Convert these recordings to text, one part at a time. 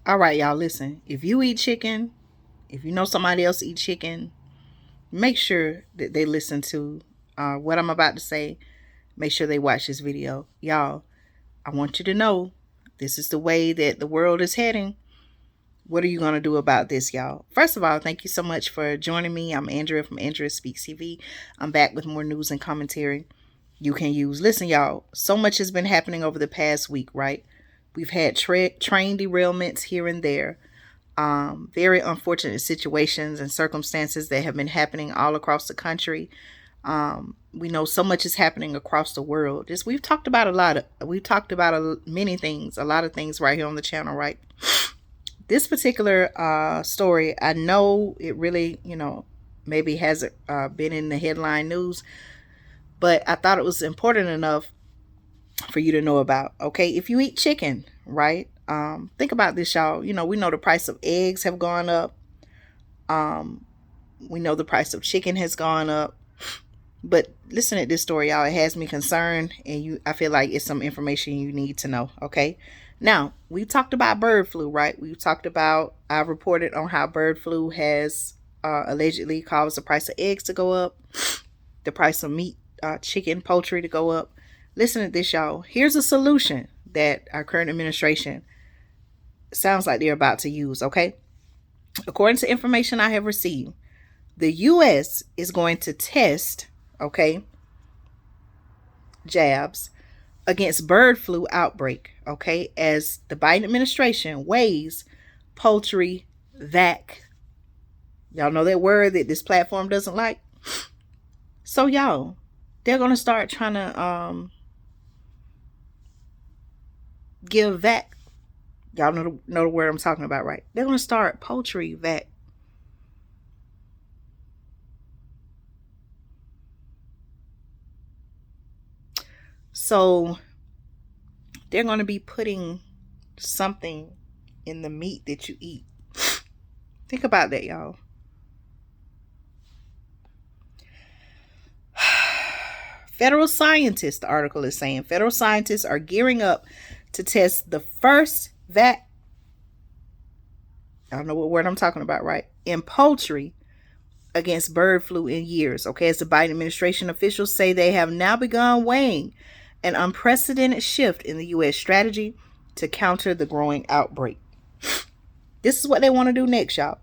All right, y'all, listen. If you eat chicken, if you know somebody else eat chicken, make sure that they listen to what I'm about to say. Make sure they watch this video. Y'all, I want you to know this is the way that the world is heading. What are you going to do about this, y'all? First of all, thank you so much for joining me. I'm Andrea from Andrea Speaks TV. I'm back with more news and commentary you can use. Listen, y'all, so much has been happening over the past week, right? We've had train derailments here and there. Very unfortunate situations and circumstances that have been happening all across the country. We know so much is happening across the world. Just we've talked about many things, a lot of things right here on the channel, right? This particular story, I know it really, maybe hasn't been in the headline news, but I thought it was important enough for you to know about. Okay, if you eat chicken, right? Think about this, y'all. We know the price of eggs have gone up. We know the price of chicken has gone up. But listen to this story, y'all. It has me concerned, and I feel like it's some information you need to know. Okay. Now, we talked about bird flu, right? I reported on how bird flu has allegedly caused the price of eggs to go up, the price of meat, chicken, poultry to go up. Listen to this, y'all. Here's a solution that our current administration sounds like they're about to use, okay? According to information I have received, the U.S. is going to test, okay, jabs against bird flu outbreak, okay, as the Biden administration weighs poultry vac. Y'all know that word that this platform doesn't like? So, y'all, they're going to start trying to give vac. Y'all know the word I'm talking about, right? They're going to start poultry vac. So they're going to be putting something in the meat that you eat. Think about that, y'all. Federal scientists, the article is saying, federal scientists are gearing up to test the first I don't know what word I'm talking about, right? In poultry against bird flu in years. Okay, as the Biden administration officials say, they have now begun weighing an unprecedented shift in the U.S. strategy to counter the growing outbreak. This is what they want to do next, y'all.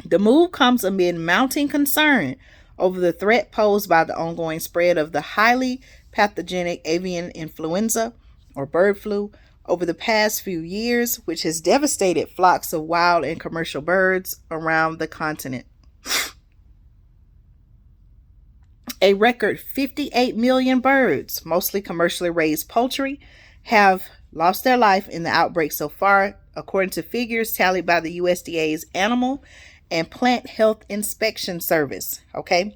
The move comes amid mounting concern over the threat posed by the ongoing spread of the highly pathogenic avian influenza, or bird flu, over the past few years, which has devastated flocks of wild and commercial birds around the continent. A record 58 million birds, mostly commercially raised poultry, have lost their life in the outbreak so far, according to figures tallied by the USDA's Animal and Plant Health Inspection Service. Okay.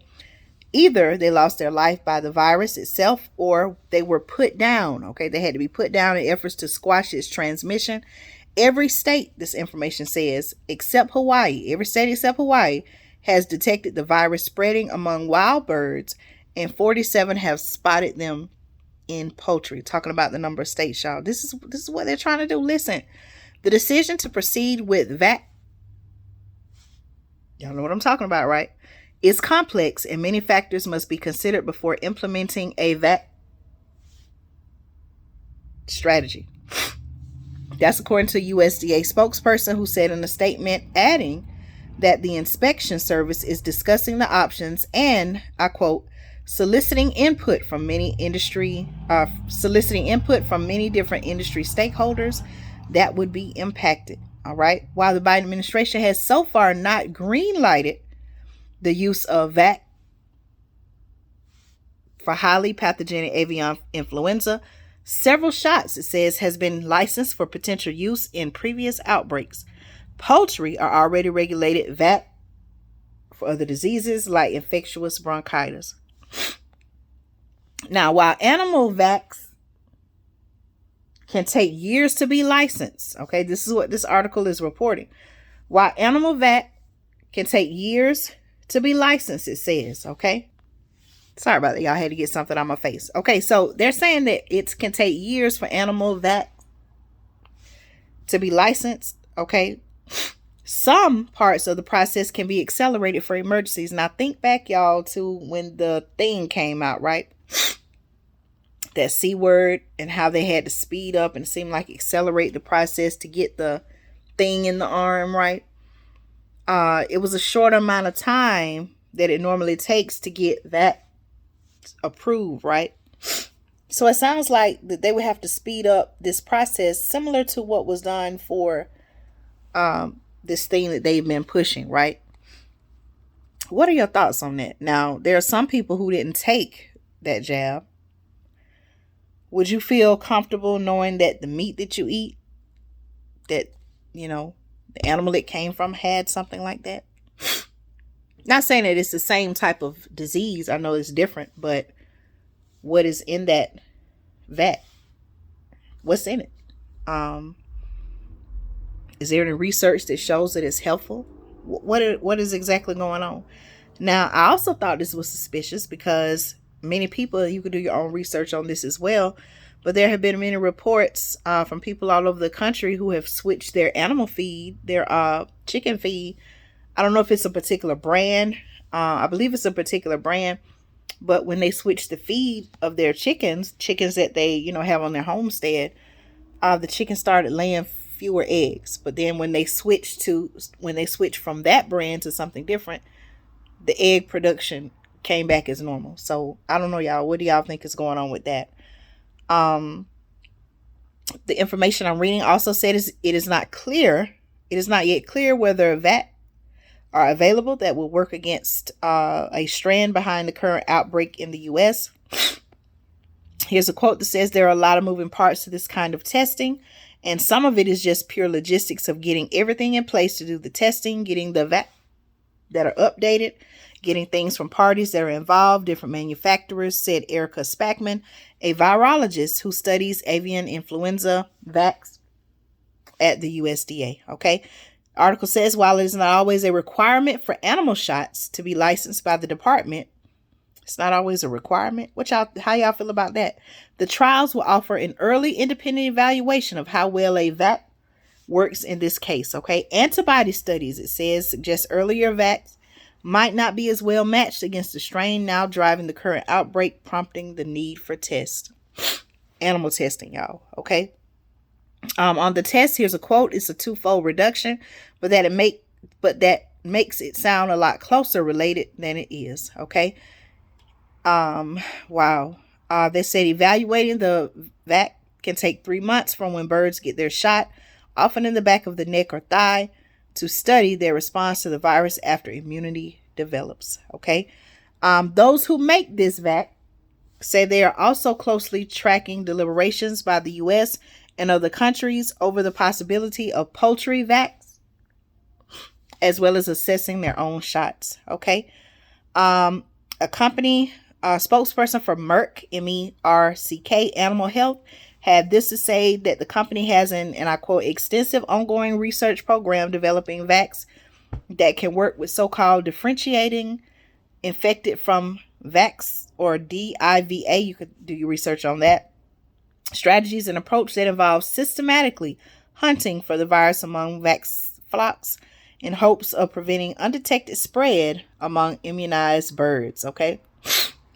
Either they lost their life by the virus itself or they were put down. Okay. They had to be put down in efforts to squash its transmission. Every state, this information says, except Hawaii, every state except Hawaii has detected the virus spreading among wild birds, and 47 have spotted them in poultry. Talking about the number of states, y'all. This is what they're trying to do. Listen, the decision to proceed with y'all know what I'm talking about, right? It's complex, and many factors must be considered before implementing a strategy. That's according to a USDA spokesperson who said in a statement, adding that the inspection service is discussing the options and, I quote, soliciting input from many different industry stakeholders that would be impacted. All right. While the Biden administration has so far not green-lighted the use of vac for highly pathogenic avian influenza, several shots, it says, has been licensed for potential use in previous outbreaks. Poultry are already regulated vac for other diseases like infectious bronchitis. Now, while animal vacs can take years to be licensed, okay, this is what this article is reporting. While animal vac can take years to be licensed, it says, okay. Sorry about that, y'all. I had to get something on my face. Okay, so they're saying that it can take years for animal vac to be licensed. Okay. Some parts of the process can be accelerated for emergencies. Now think back, y'all, to when the thing came out, right? That C word, and how they had to speed up and seem like accelerate the process to get the thing in the arm, right? It was a short amount of time that it normally takes to get that approved, right? So it sounds like that they would have to speed up this process, similar to what was done for this thing that they've been pushing, right? What are your thoughts on that? Now, there are some people who didn't take that jab. Would you feel comfortable knowing that the meat that you eat, that, the animal it came from had something like that? Not saying that it's the same type of disease. I know it's different, but what is in that vat? What's in it? Is there any research that shows that it's helpful? What is exactly going on? Now, I also thought this was suspicious because many people, you could do your own research on this as well, but there have been many reports from people all over the country who have switched their animal feed, their chicken feed. I don't know if it's a particular brand. I believe it's a particular brand, but when they switch the feed of their chickens that they, have on their homestead, the chickens started laying fewer eggs. But then when they switch from that brand to something different, the egg production came back as normal. So I don't know, y'all. What do y'all think is going on with that? The information I'm reading also said it is not yet clear whether a vat are available that will work against a strand behind the current outbreak in the U.S. Here's a quote that says there are a lot of moving parts to this kind of testing, and some of it is just pure logistics of getting everything in place to do the testing, getting the vat that are updated, getting things from parties that are involved, different manufacturers, said Erica Spackman, a virologist who studies avian influenza vax at the USDA. Okay. Article says while it is not always a requirement for animal shots to be licensed by the department, it's not always a requirement. How y'all feel about that? The trials will offer an early independent evaluation of how well a vat works in this case. Okay. Antibody studies, it says, suggest earlier vats might not be as well matched against the strain now driving the current outbreak, prompting the need for animal testing, y'all. Okay. On the test, here's a quote. It's a twofold reduction, but that makes it sound a lot closer related than it is. Okay. Wow. They said evaluating the vac can take 3 months from when birds get their shot, often in the back of the neck or thigh, to study their response to the virus after immunity develops. Okay. Those who make this vac say they are also closely tracking deliberations by the U.S. and other countries over the possibility of poultry vacs, as well as assessing their own shots. Okay. A company spokesperson for Merck, MERCK Animal Health, had this to say that the company has and I quote, extensive ongoing research program developing vacs that can work with so-called differentiating infected from vax or DIVA. You could do your research on that. Strategies and approach that involve systematically hunting for the virus among vax flocks in hopes of preventing undetected spread among immunized birds. Okay.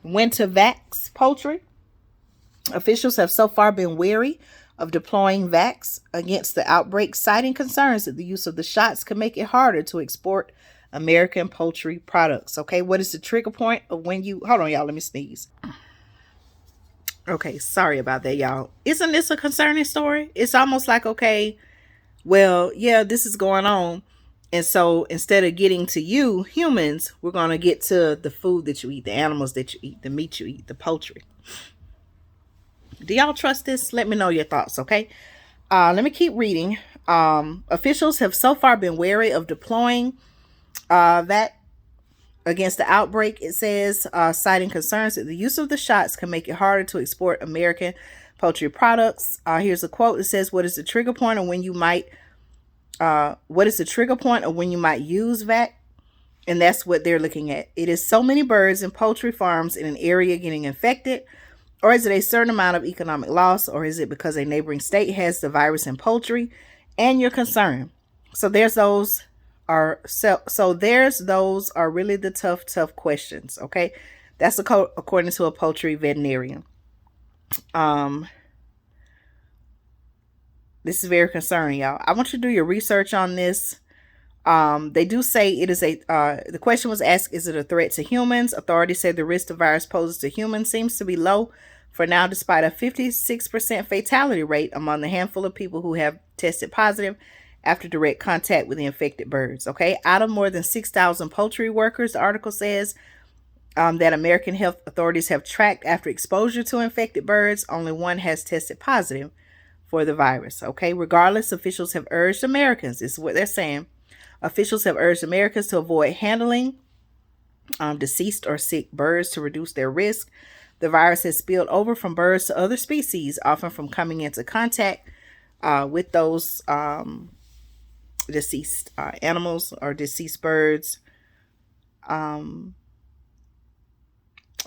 When to vax poultry, officials have so far been wary of deploying vax against the outbreak, citing concerns that the use of the shots could make it harder to export American poultry products. Okay, what is the trigger point of when you... Hold on, y'all, let me sneeze. Okay, sorry about that, y'all. Isn't this a concerning story? It's almost like, okay, well, yeah, this is going on. And so instead of getting to you, humans, we're going to get to the food that you eat, the animals that you eat, the meat you eat, the poultry. Do y'all trust this? Let me know your thoughts, okay? Let me keep reading. Officials have so far been wary of deploying that against the outbreak, it says, citing concerns that the use of the shots can make it harder to export American poultry products. Here's a quote. It says, what is the trigger point of when you might use VAC? And that's what they're looking at. It is so many birds and poultry farms in an area getting infected, or is it a certain amount of economic loss, or is it because a neighboring state has the virus in poultry and you're concerned? So there's those are so there's those are really the tough questions. Okay, that's according to a poultry veterinarian. Um, this is very concerning, y'all. I want you to do your research on this. They do say it is the question was asked, is it a threat to humans? Authorities say the risk the virus poses to humans seems to be low for now, despite a 56% fatality rate among the handful of people who have tested positive after direct contact with the infected birds. Okay, out of more than 6,000 poultry workers, the article says that American health authorities have tracked after exposure to infected birds, only one has tested positive for the virus. Okay, regardless, officials have urged Americans, this is what they're saying, officials have urged Americans to avoid handling deceased or sick birds to reduce their risk. The virus has spilled over from birds to other species, often from coming into contact with those deceased animals or deceased birds.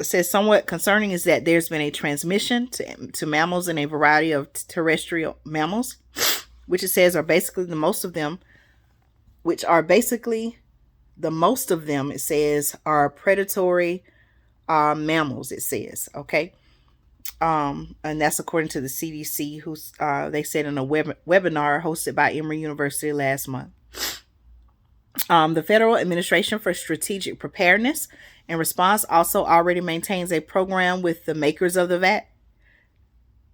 It says somewhat concerning is that there's been a transmission to mammals and a variety of terrestrial mammals, which it says are basically the most of them, it says, are predatory mammals, it says. Okay. And that's according to the CDC, who's they said in a webinar hosted by Emory University last month. The Federal Administration for Strategic Preparedness and Response also already maintains a program with the makers of the vat.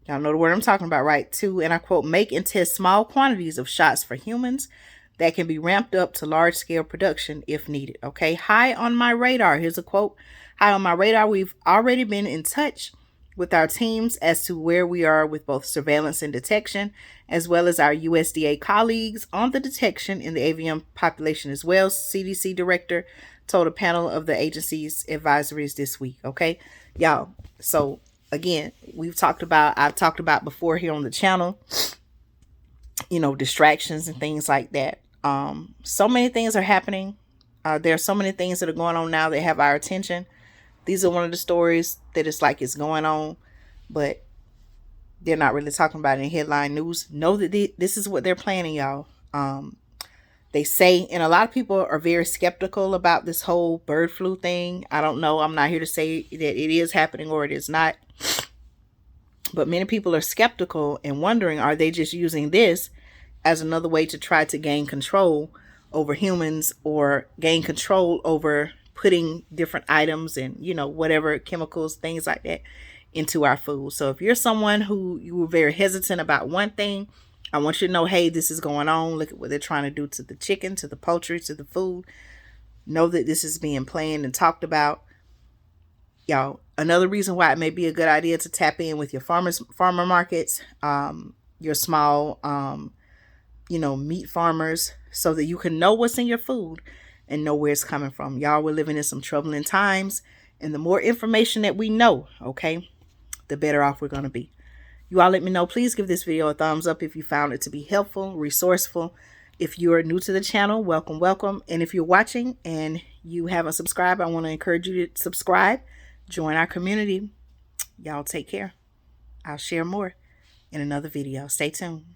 Y'all know the word I'm talking about, right? To, and I quote, make and test small quantities of shots for humans that can be ramped up to large-scale production if needed. Okay, high on my radar. Here's a quote. High on my radar, we've already been in touch with our teams as to where we are with both surveillance and detection, as well as our USDA colleagues on the detection in the avian population as well, CDC director told a panel of the agency's advisories this week. Okay, y'all. So again, I've talked about before here on the channel, distractions and things like that. So many things are happening. There are so many things that are going on now that have our attention. These are one of the stories that it's going on, but they're not really talking about it in headline news. Know that this is what they're planning, y'all. They say, and a lot of people are very skeptical about this whole bird flu thing. I don't know. I'm not here to say that it is happening or it is not. But many people are skeptical and wondering, are they just using this as another way to try to gain control over humans or gain control over putting different items and, whatever chemicals, things like that into our food. So if you're someone who you were very hesitant about one thing, I want you to know, hey, this is going on. Look at what they're trying to do to the chicken, to the poultry, to the food. Know that this is being planned and talked about. Y'all, another reason why it may be a good idea to tap in with your farmer markets, your small, meat farmers, so that you can know what's in your food and know where it's coming from. Y'all, we're living in some troubling times, and the more information that we know, okay, the better off we're going to be. You all let me know. Please give this video a thumbs up if you found it to be helpful, resourceful. If you are new to the channel, welcome, welcome. And if you're watching and you haven't subscribed, I want to encourage you to subscribe, join our community. Y'all take care. I'll share more in another video. Stay tuned.